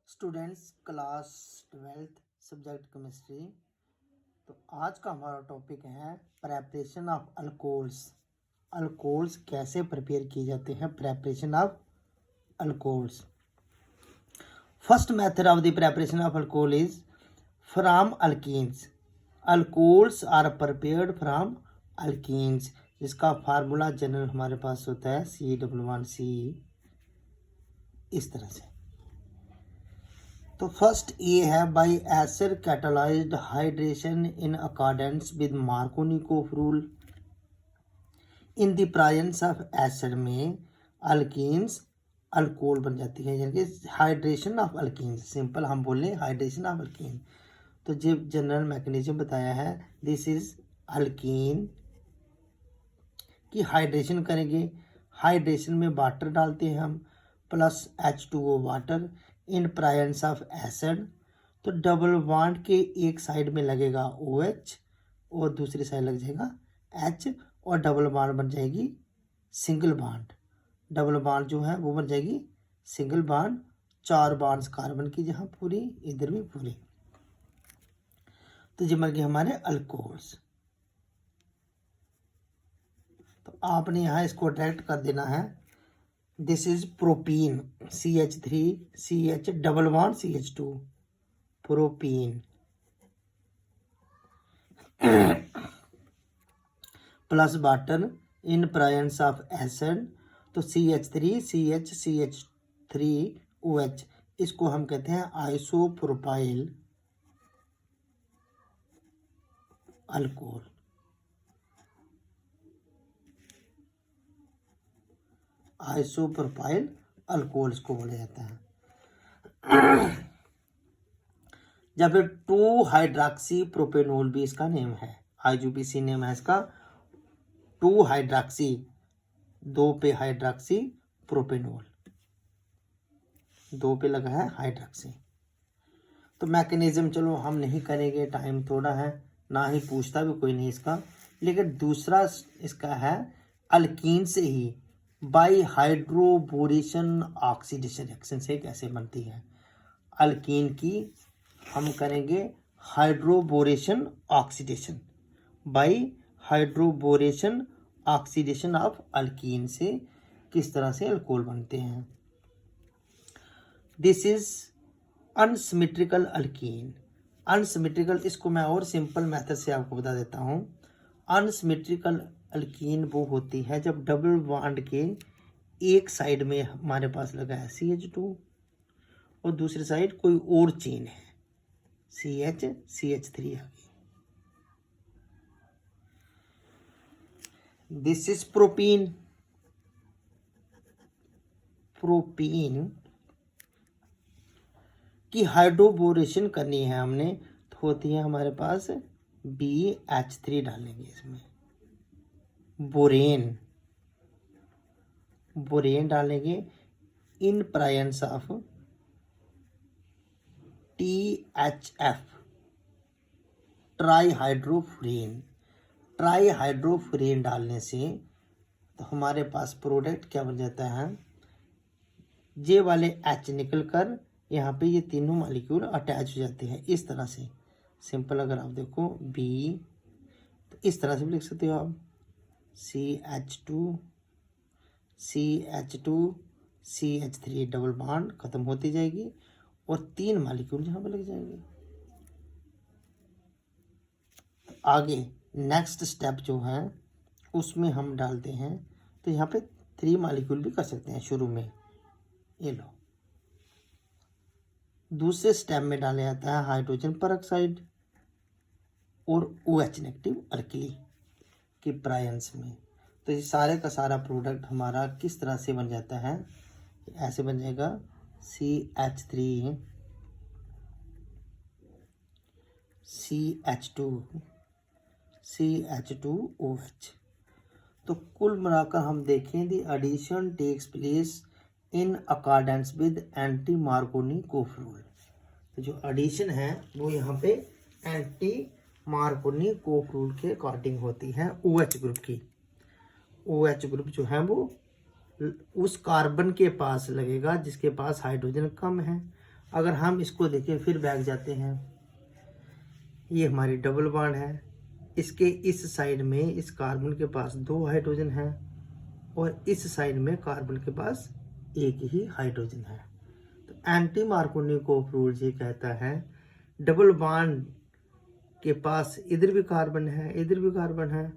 Students class 12th subject chemistry. तो आज का हमारा टॉपिक है प्रेपरेशन ऑफ अल्कोहल्स। अल्कोहल्स कैसे प्रिपेयर किए जाते हैं, preparation of alcohols. First method of the preparation of alcohol is from alkenes. Alcohols are prepared from alkenes, जिसका फार्मूला जनरल हमारे पास होता है C11C। इस तरह से तो फर्स्ट ये है bye acid catalysed hydration in accordance with Markovnikov rule. In the presence of acid में अल्कीन्स अल्कोहल बन जाती है, यानी कि हाइड्रेशन ऑफ अल्कीन्स। सिंपल हम बोल लें हाइड्रेशन ऑफ अल्कीन। तो जो जनरल मैकेनिज्म बताया है, दिस इज अल्कीन की हाइड्रेशन करेंगे। हाइड्रेशन में वाटर डालते हैं हम plus H2O water in presence of acid. तो डबल बॉन्ड के एक साइड में लगेगा OH और दूसरी साइड लग जाएगा H और डबल बॉन्ड बन जाएगी सिंगल बॉन्ड। डबल बॉन्ड जो है वो बन जाएगी सिंगल बॉन्ड। 4 बॉन्ड्स कार्बन की, जहाँ पूरी इधर भी पूरी। तो ये बन गए हमारे अल्कोहल्स। तो आपने यहाँ इसको डायरेक्ट कर देना है। This is propene CH3 CH double bond CH2 propene plus water in presence of acid. तो CH3 CH CH3 OH, इसको हम कहते हैं आइसोप्रोपाइल अल्कोहल। आइसोप्रोपाइल अल्कोहल इसको बोला जाता है। या फिर 2 हाइड्रॉक्सी प्रोपेनोल भी इसका नेम है। IUPAC नेम है इसका 2 हाइड्रॉक्सी, 2 पे हाइड्रॉक्सी प्रोपेनोल, 2 पे लगा है हाइड्रॉक्सी। तो मैकेनिज्म चलो हम नहीं करेंगे, टाइम थोड़ा है, ना ही पूछता भी कोई नहीं इसका। लेकिन दूसरा इसका है अल्कीन से ही बाई हाइड्रोबोरेशन ऑक्सीडेशन रिएक्शन से कैसे बनती है। अल्कीन की हम करेंगे hydroboration oxidation, by hydroboration oxidation of alkyne से किस तरह से अल्कोहल बनते हैं। This is unsymmetrical alkyne. Unsymmetrical, इसको मैं और सिंपल मेथड से आपको बता देता हूँ। अनसिमेट्रिकल अल्कीन वो होती है जब डबल बॉन्ड के एक साइड में हमारे पास लगा है CH2 और दूसरी साइड कोई और चेन है CH CH3 आ गई। This is propene. प्रोपीन की हाइड्रोबोरेशन करनी है हमने, तो होती है हमारे पास BH3 डालेंगे इसमें। बोरेन डालेंगे इन प्रेजेंस ऑफ THF ट्राईहाइड्रोफुरेन। ट्राईहाइड्रोफुरेन डालने से तो हमारे पास प्रोडक्ट क्या बन जाता है, ये वाले H निकल कर यहाँ पे ये तीनों मॉलिक्यूल अटैच हो जाते हैं इस तरह से। सिंपल अगर आप देखो B, तो इस तरह से भी लिख सकते हो आप CH2 CH2 CH3 double bond खत्म होती जाएगी और 3 मॉलिक्यूल यहाँ पे लग जाएंगे। तो आगे नेक्स्ट स्टेप जो है उसमें हम डालते हैं, तो यहाँ पे 3 मॉलिक्यूल भी कर सकते हैं शुरू में। ये लो, दूसरे स्टेप में डाला जाता है हाइड्रोजन परऑक्साइड और OH नेगेटिव अल्कली की प्रेजेंस में। तो ये सारे का सारा प्रोडक्ट हमारा किस तरह से बन जाता है, ऐसे बन जाएगा CH3 CH2 CH2OH। तो कुल मिलाकर हम देखें the addition takes place in accordance with anti Markovnikov rule. तो जो एडिशन है वो यहाँ पे एंटी मार्कोनिकोफ रूल के अकॉर्डिंग होती है OH ग्रुप की। OH ग्रुप जो है वो उस कार्बन के पास लगेगा जिसके पास हाइड्रोजन कम है, अगर हम इसको देखें फिर बैक जाते हैं, ये हमारी डबल बॉन्ड है, इसके इस साइड में इस कार्बन के पास 2 हाइड्रोजन है और इस साइड में कार्बन के पास एक ही हाइड्रोजन है। तो एंटी मार्कोनिकोव रूल ये कहता है डबल बॉन्ड के पास इधर भी कार्बन है, इधर भी कार्बन है,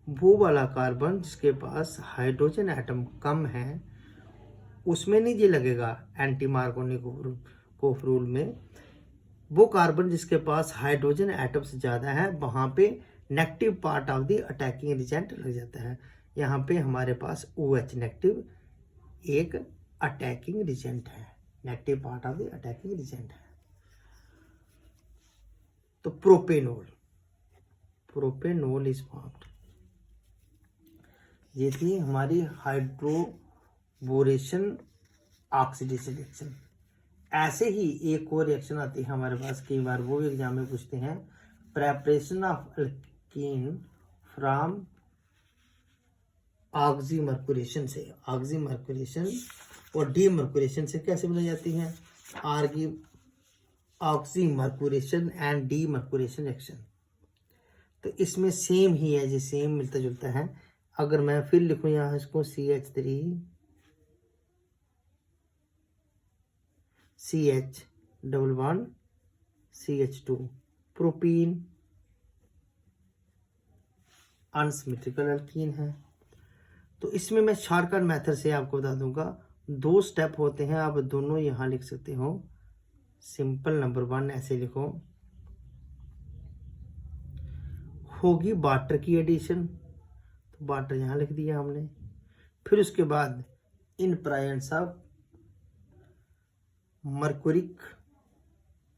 वो वाला कार्बन जिसके पास हाइड्रोजन एटम कम है उसमें नहीं ये लगेगा एंटी मार्कोनिकोव रूल में। वो कार्बन जिसके पास हाइड्रोजन एटम से ज़्यादा है वहाँ पे negative part of the attacking reagent लग जाता है। यहाँ पे हमारे पास OH नेगेटिव एक अटैकिंग रिजेंट है, negative part of the attacking reagent है। तो प्रोपेनोल इज फॉर्म्ड। ये थी हमारी हाइड्रोबोरेशन ऑक्सीडेशन रिएक्शन। ऐसे ही एक और रिएक्शन आती है हमारे पास, कई बार वो भी एग्जाम में पूछते हैं, प्रेपरेशन ऑफ अल्कीन फ्रॉम ऑक्सीमर्कुरेशन से। ऑक्सीमर्कुरेशन और डीमर्कुरेशन से कैसे बनाई जाती है? ऑक्सीमर्कुरेशन एंड डीमर्कुरेशन रिएक्शन। तो इसमें सेम ही है, जो सेम मिलता जुलता है। अगर मैं फिर लिखूं यहाँ इसको CH double bond CH2 propene unsymmetrical alkyne है। तो इसमें मैं शॉर्टकट मेथड से आपको बता दूंगा, 2 स्टेप होते हैं, आप दोनों यहाँ लिख सकते हो। सिंपल नंबर 1 ऐसे लिखो, होगी वाटर की एडिशन, तो वाटर यहाँ लिख दिया हमने। फिर उसके बाद in presence of mercuric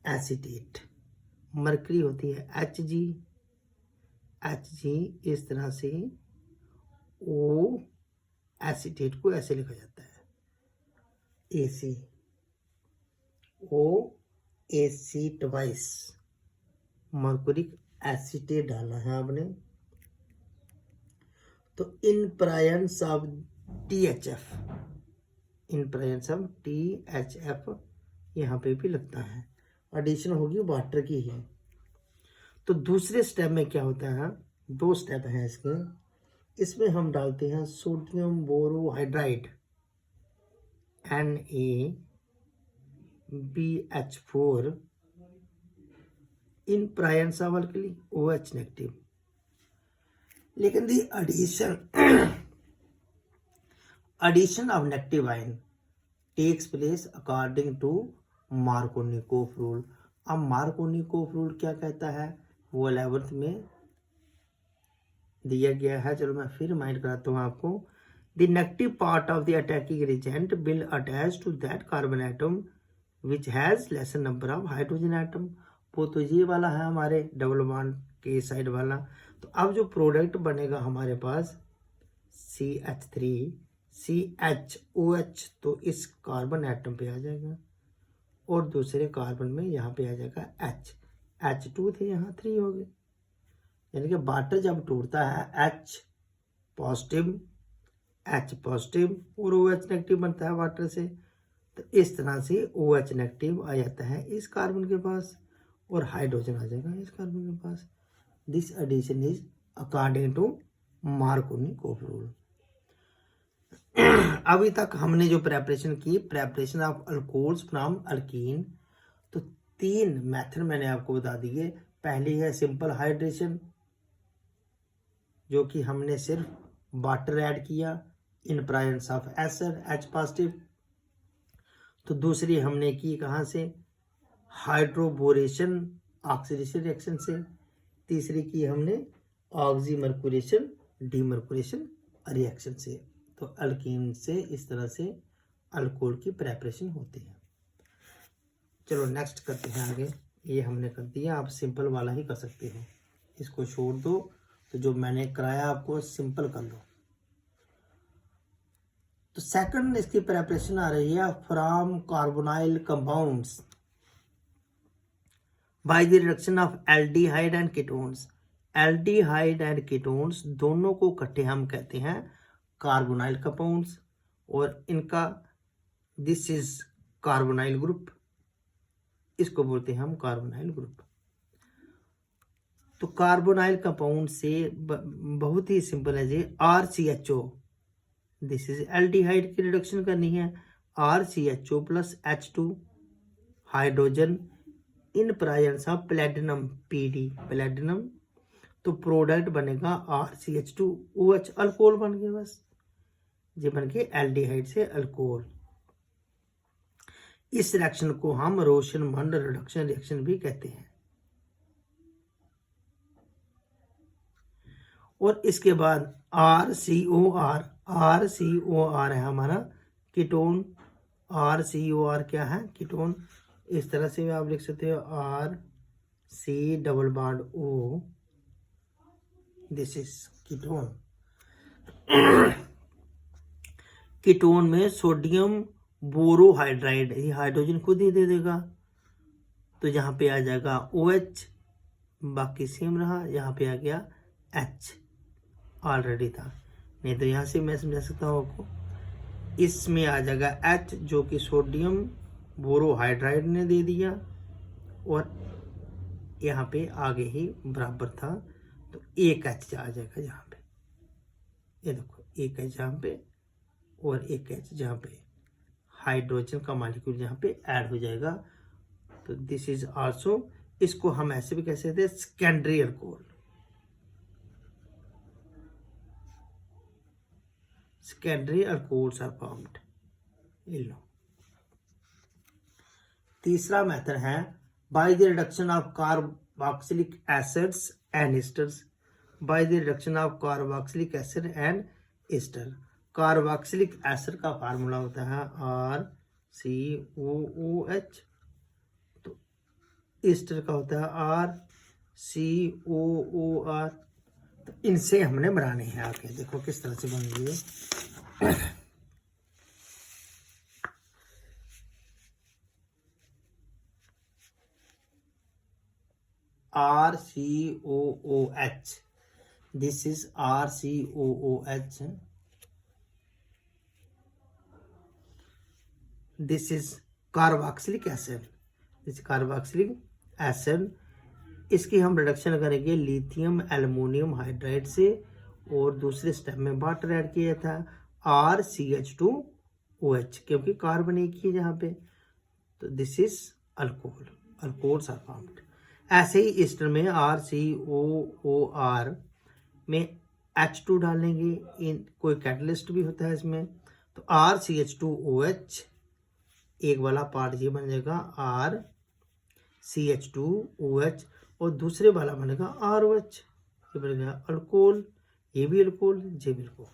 acetate, mercury होती है Hg, इस तरह से ओ एसीटेट को ऐसे लिखा जाता है AC ट्वाइस, मर्कुरिक एसीटेट डालना है आपने। तो इन प्रेजेंस ऑफ THF यहाँ पे भी लगता है, एडिशन होगी वाटर की ही। तो दूसरे स्टेप में क्या होता है, 2 स्टेप हैं इसके। इसमें हम डालते हैं sodium borohydride NaBH4 in presence of alkali OH negative. लेकिन दी addition of negative ion takes place according to Markovnikov rule. अब मार्कोनिकोव रूल क्या कहता है वो 11th में दिया गया है। चलो मैं फिर रिमाइंड कराता हूँ आपको। The negative part of the attacking reagent will attach to that carbon atom which has lesser number of hydrogen atom. वो तो ये वाला है हमारे डबल बॉन्ड के साइड वाला। तो अब जो प्रोडक्ट बनेगा हमारे पास CH3CHOH, तो इस कार्बन एटम पे आ जाएगा और दूसरे कार्बन में यहाँ पे आ जाएगा H2 थे, यहाँ 3 हो गए। यानी कि वाटर जब टूटता है H पॉजिटिव और OH नेगेटिव बनता है वाटर से। तो इस तरह से OH नेगेटिव आ जाता है इस कार्बन के पास और हाइड्रोजन आ जाएगा इस कार्बन के पास। This addition is according to Markovnikov rule. अभी तक हमने जो प्रेपरेशन की, preparation of alcohols from alkene, तो 3 मेथड मैंने आपको बता दिए। पहली है सिंपल हाइड्रेशन, जो कि हमने सिर्फ वाटर ऐड किया इन presence of acid H positive. तो दूसरी हमने की कहाँ से, हाइड्रोबोरेशन ऑक्सीडेशन रिएक्शन से। तीसरी की हमने ऑक्सीमर्कुरेशन डीमर्कुरेशन रिएक्शन से। तो अल्कीन से इस तरह से अल्कोहल की प्रेपरेशन होती है। चलो नेक्स्ट करते हैं आगे। ये हमने कर दिया, आप सिंपल वाला ही कर सकते हो, इसको छोड़ दो। तो जो मैंने कराया आपको सिंपल कर लो। तो सेकंड इसकी प्रेपरेशन आ रही है from carbonyl compounds bye the reduction of aldehyde and ketones. Aldehyde and ketones दोनों को इकट्ठे हम कहते हैं कार्बोनाइल कंपाउंड्स, और इनका दिस इज कार्बोनाइल ग्रुप इसको बोलते हैं हम कार्बोनाइल ग्रुप। तो कार्बोनाइल कंपाउंड से बहुत ही सिंपल है जी, RCHO, दिस इज एल्डिहाइड की रिडक्शन करनी है, RCHO plus H2 hydrogen in presence of platinum PD, platinum, तो प्रोडक्ट बनेगा RCH2OH, अल्कोहल बन गया, बस ये बन के एल्डिहाइड से अल्कोहल। इस रिएक्शन को हम रोशन-मंड रिडक्शन रिएक्शन भी कहते हैं। और इसके बाद RCOR है हमारा कीटोन। RCOR क्या है? कीटोन। इस तरह से भी आप लिख सकते हो RC+O, this is ketone. Ketone में सोडियम बोरोहाइड्राइड, ये हाइड्रोजन खुद ही दे देगा, तो यहाँ पे आ जाएगा OH, बाकी सेम रहा, यहाँ पे आ गया H, ऑलरेडी था, नहीं तो यहाँ से मैं समझा सकता हूँ आपको, इसमें आ जाएगा H जो कि सोडियम बोरोहाइड्राइड ने दे दिया, और यहाँ पे आगे ही बराबर था, तो एक H आ जाएगा यहाँ पे, ये देखो एक H यहाँ पे और एक H जहाँ पे, हाइड्रोजन का मॉलिक्यूल यहाँ पे ऐड हो जाएगा। तो दिस इज आल्सो, इसको हम ऐसे भी कह सकते हैं secondary alcohol, secondary alcohols are formed. लो तीसरा मेथड है by the reduction of carboxylic acids and esters, by the reduction of carboxylic acid and ester. Carboxylic acid का फार्मूला होता है RCOOH, तो एस्टर का होता है RCOOR। तो इनसे हमने बनाने हैं, आगे देखो किस तरह से बन रही है। RCOOH, this is RCOOH, this is carboxylic acid, this carboxylic acid. इसकी हम रिडक्शन करेंगे लिथियम एल्युमिनियम हाइड्राइड से, और दूसरे स्टेप में वाटर ऐड किया था RCH2OH, क्योंकि कार्बन एक ही है यहाँ पे, तो this is alcohol, alcohols are formed. ऐसे ही ईस्टर में RCOOR में H2 डालेंगे, इन कोई कैटलिस्ट भी होता है इसमें, तो RCH2OH एक वाला पार्ट ये बन जाएगा RCH2OH, और दूसरे वाला बनेगा ROH, ये बन गया अल्कोहल, ये भी अल्कोहल, ये भी अल्कोहल।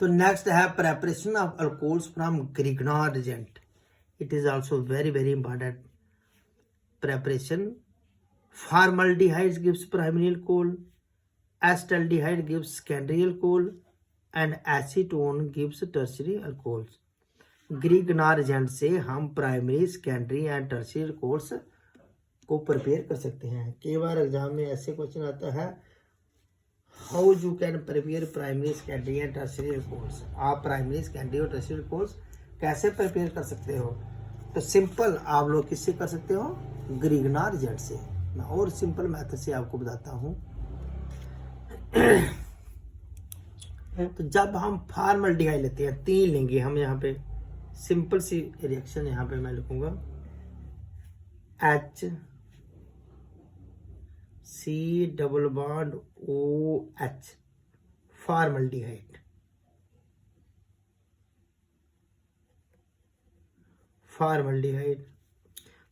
तो नेक्स्ट है preparation of alcohols from Grignard agent, it is also very very important preparation. Formaldehyde gives primary alcohol, acetaldehyde gives secondary alcohol, and acetone gives tertiary alcohols. Grignard agent से हम primary, secondary and tertiary alcohols को prepare कर सकते हैं। कई बार exam में ऐसे question आता है, how you can prepare primary, secondary and tertiary alcohols, आप प्राइमरी, सेकेंडरी और टर्शियरी अल्कोहल्स कैसे प्रिपेयर कर सकते हो? तो सिंपल आप लोग किससे कर सकते हो? ग्रिग्नार्ड एजेंट से। मैं और सिंपल मेथड से आपको बताता हूं। तो जब हम फॉर्मल्डिहाइड लेते हैं, 3 लेंगे हम, यहाँ पे सिंपल सी रिएक्शन यहाँ पे मैं लिखूंगा HCOOH, फॉर्मल्डिहाइड, फॉर्मल्डिहाइड।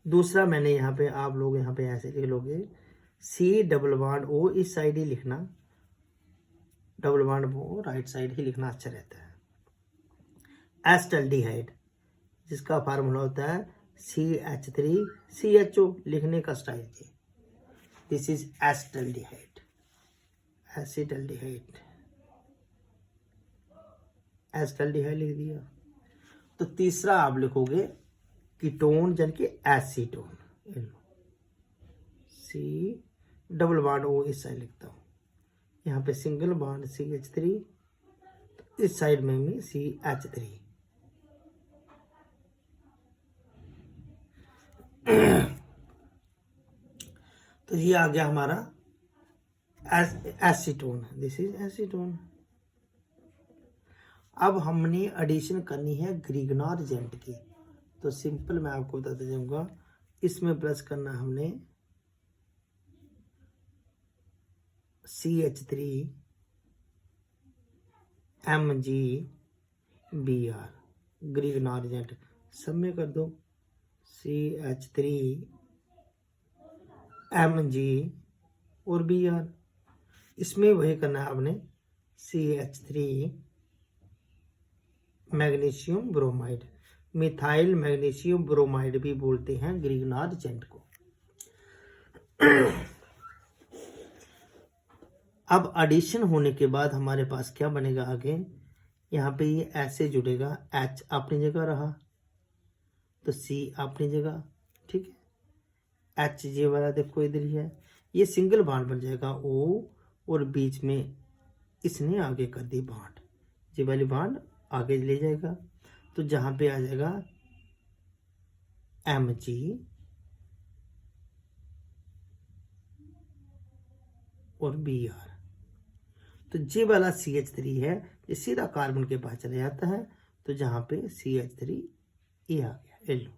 दूसरा मैंने यहाँ पे, आप लोग यहाँ पे ऐसे लिख लोगे C+O, इस साइड ही लिखना, $O राइट साइड ही लिखना अच्छा रहता है। एसिटाल्डिहाइड, जिसका फार्मूला होता है CH3CHO, लिखने का स्टाइल है, this is acetaldehyde, acetaldehyde, acetaldehyde लिख दिया। तो तीसरा आप लिखोगे कीटोन, यानी कि एसीटोन, C+O इस साइड लिखता हूँ, यहाँ पे सिंगल बॉन्ड CH3, इस साइड में भी CH3, तो ये आ गया हमारा एसीटोन, दिस इज एसीटोन। अब हमने एडिशन करनी है ग्रिग्नार एजेंट की। तो सिंपल मैं आपको बताते जाऊंगा, इसमें प्लस करना हमने CH3Mg ग्रिग्नार एजेंट, सब में कर दो CH3Mg और Br। इसमें वही करना है आपने CH3 magnesium bromide, methyl magnesium bromide भी बोलते हैं ग्रिग्नार एजेंट को। अब एडिशन होने के बाद हमारे पास क्या बनेगा आगे, यहाँ पे ये ऐसे जुड़ेगा, H अपनी जगह रहा तो C अपनी जगह, ठीक है। H ये वाला देखो इधर ही है, ये सिंगल बॉन्ड बन जाएगा O, और बीच में इसने आगे कर दी बॉन्ड, ये वाली बॉन्ड आगे ले जाएगा, तो जहाँ पे आ जाएगा Mg और Br। तो ये वाला CH3 है, ये सीधा कार्बन के पास चला जाता है, तो जहाँ पे CH3 ये आ गया, ये लो।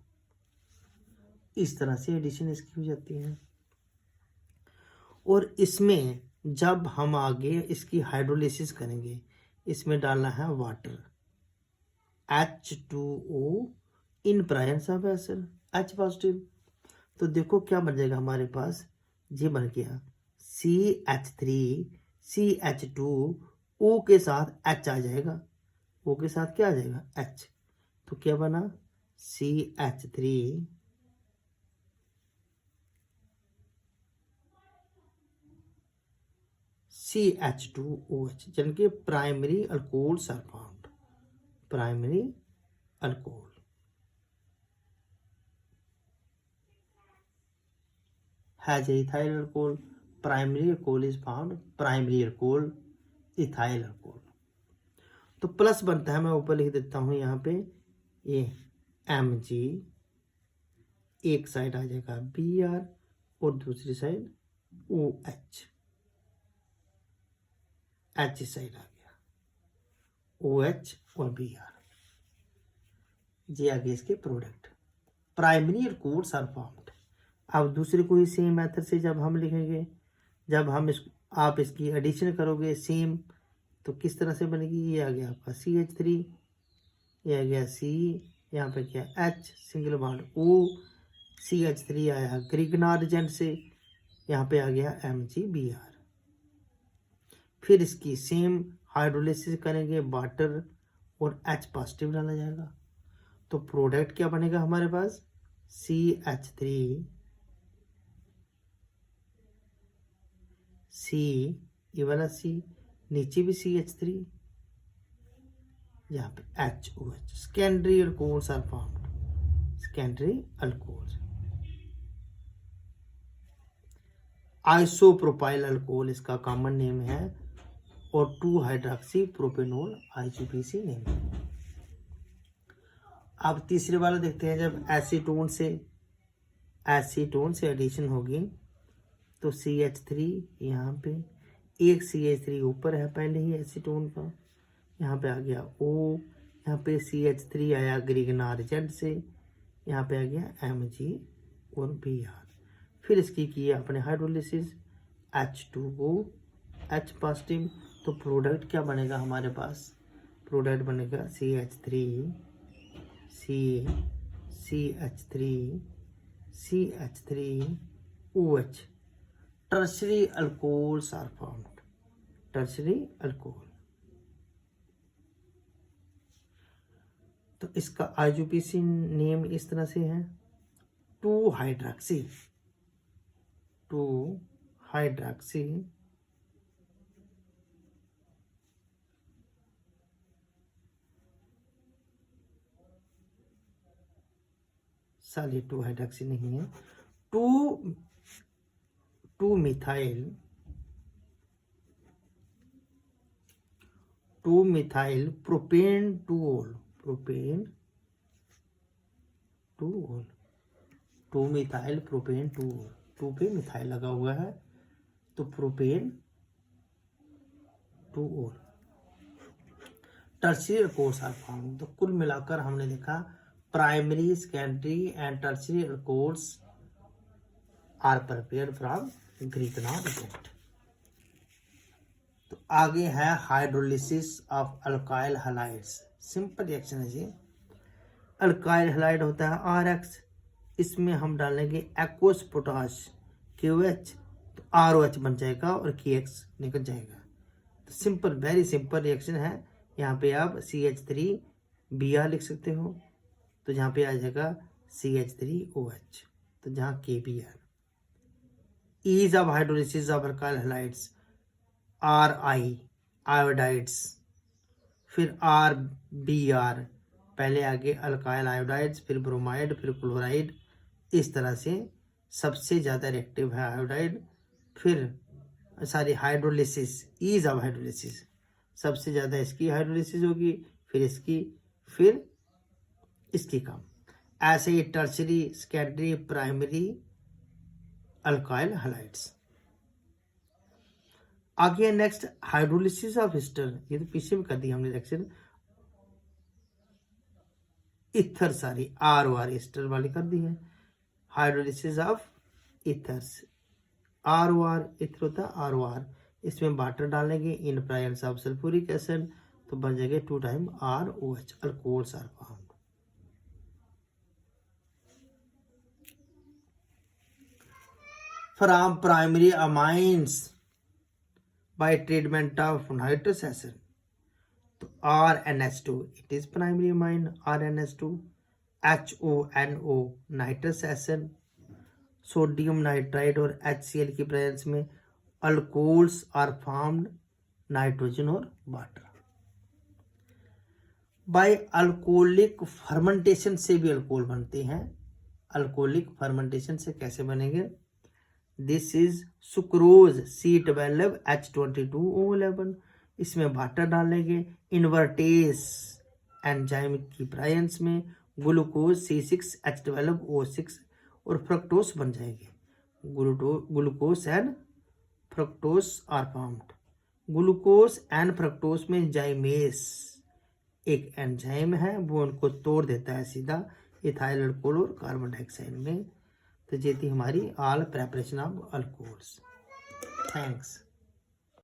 इस तरह से एडिशन इसकी हो जाती है। और इसमें जब हम आगे इसकी हाइड्रोलिसिस करेंगे, इसमें डालना है water, H2O in presence of acid, H positive. तो देखो क्या बन जाएगा हमारे पास, ये बन गया CH3CH2O के साथ H आ जाएगा, O के साथ क्या आ जाएगा H, तो क्या बना CH2OH, यानी कि primary alcohols are found, primary alcohol has ethyl alcohol, primary alcohol is found, primary alcohol ethyl alcohol। तो प्लस बनता है, मैं ऊपर लिख देता हूं यहाँ पे, ये Mg, एक साइड आ जाएगा Br और दूसरी साइड OH, H साइड आ गया OH और Br, ये आ गए इसके product, primary alcohols are formed. अब दूसरे को ही सेम मेथड से जब हम लिखेंगे, जब हम आप इसकी एडिशन करोगे सेम, तो किस तरह से बनेगी, ये आ गया आपका CH3, ये आ गया C, यहाँ पे क्या H single bond O, CH3 आया ग्रिग्नार एजेंट से, यहाँ पे आ गया MgBr। फिर इसकी सेम हाइड्रोलिसिस करेंगे, वाटर और H पॉजिटिव डाला जाएगा, तो प्रोडक्ट क्या बनेगा हमारे पास CH3 C, ये वाला C, नीचे भी CH3, यहाँ पे HOH, secondary alcohols are formed, secondary alcohols. Isopropyl alcohol इसका कॉमन नेम है, और 2 हाइड्रोक्सी प्रोपेनॉल IUPAC नेम है। अब तीसरे वाला देखते हैं, जब एसीटोन से एडिशन होगी, तो CH3 यहाँ पे, एक CH3 ऊपर है पहले ही एसीटोन का, यहाँ पे आ गया O, यहाँ पे CH3 आया ग्रिग्नार एजेंट से, यहाँ पे आ गया Mg और Br। फिर इसकी किया अपने हाइड्रोलिसिस, H2O H पॉजिटिव, तो प्रोडक्ट क्या बनेगा हमारे पास, प्रोडक्ट बनेगा CH3OH, tertiary alcohols are formed, tertiary alcohol. तो इसका IUPAC नेम इस तरह से है, 2 हाइड्रोक्सी सॉरी 2 हाइड्रोक्सी नहीं है, 2 मिथाइल प्रोपेन 2 ओल, 2 मिथाइल प्रोपेन 2 पे मिथाइल लगा हुआ है तो प्रोपेन 2 और टर्शियरी अल्कोहल्स आर फॉर्म। तो कुल मिलाकर हमने देखा primary, secondary and tertiary alcohols are prepared from Grignard effect. तो आगे है hydrolysis of alkyl halides. Simple reaction है ये। अल्काइल हैलाइड होता है RX, इसमें हम डालेंगे एक्वस पोटाश KOH, तो ROH बन जाएगा और KX निकल जाएगा। तो सिंपल, वेरी सिंपल रिएक्शन है। यहाँ पे आप CH3Br लिख सकते हो, तो यहाँ पे आ जाएगा CH3OH, तो जहाँ KBr। Ease of hydrolysis of alkyl halides RI iodides, फिर RBr, पहले आगे अल्काइल आयोडाइड्स, फिर ब्रोमाइड, फिर क्लोराइड। इस तरह से सबसे ज़्यादा रिएक्टिव है आयोडाइड, फिर हाइड्रोलिसिस, ईज ऑफ हाइड्रोलिसिस, सबसे ज़्यादा इसकी हाइड्रोलिसिस होगी, फिर इसकी, फिर इसकी कम। ऐसे ही tertiary, secondary, primary alkyl halides. आगे नेक्स्ट हाइड्रोलिसिस ऑफ ईस्टर, ये तो पीछे में कर दिया हमने रिएक्शन। इथर सारी ROR ईस्टर वाली कर दी है। Hydrolysis of ethers, ROR ether होता है ROR, इसमें वाटर डालेंगे in presence of sulphuric acid, तो बन जाएगा 2 time ROH, alcohols are formed. From primary amines by treatment of nitrous acid, तो RNH2, it is primary amine RNH2, HONO nitrous acid, sodium nitride और HCl की presence में alcohols are formed, nitrogen और water. Bye alcoholic fermentation से भी alcohol बनते हैं। Alcoholic fermentation से कैसे बनेंगे? दिस इज सुक्रोज C12H22O11, इसमें वाटर डालेंगे, इन्वर्टेस एंजाइम की प्रेजेंस में ग्लूकोज C6H12O6 और फ्रक्टोस बन जाएंगे। Glucose and fructose are formed. Glucose and fructose में जाइमेस एक एंजाइम है, वो उनको तोड़ देता है सीधा इथाइल अल्कोहल और कार्बन डाइऑक्साइड में। तो ये थी हमारी all preparation of alcohols. Thanks.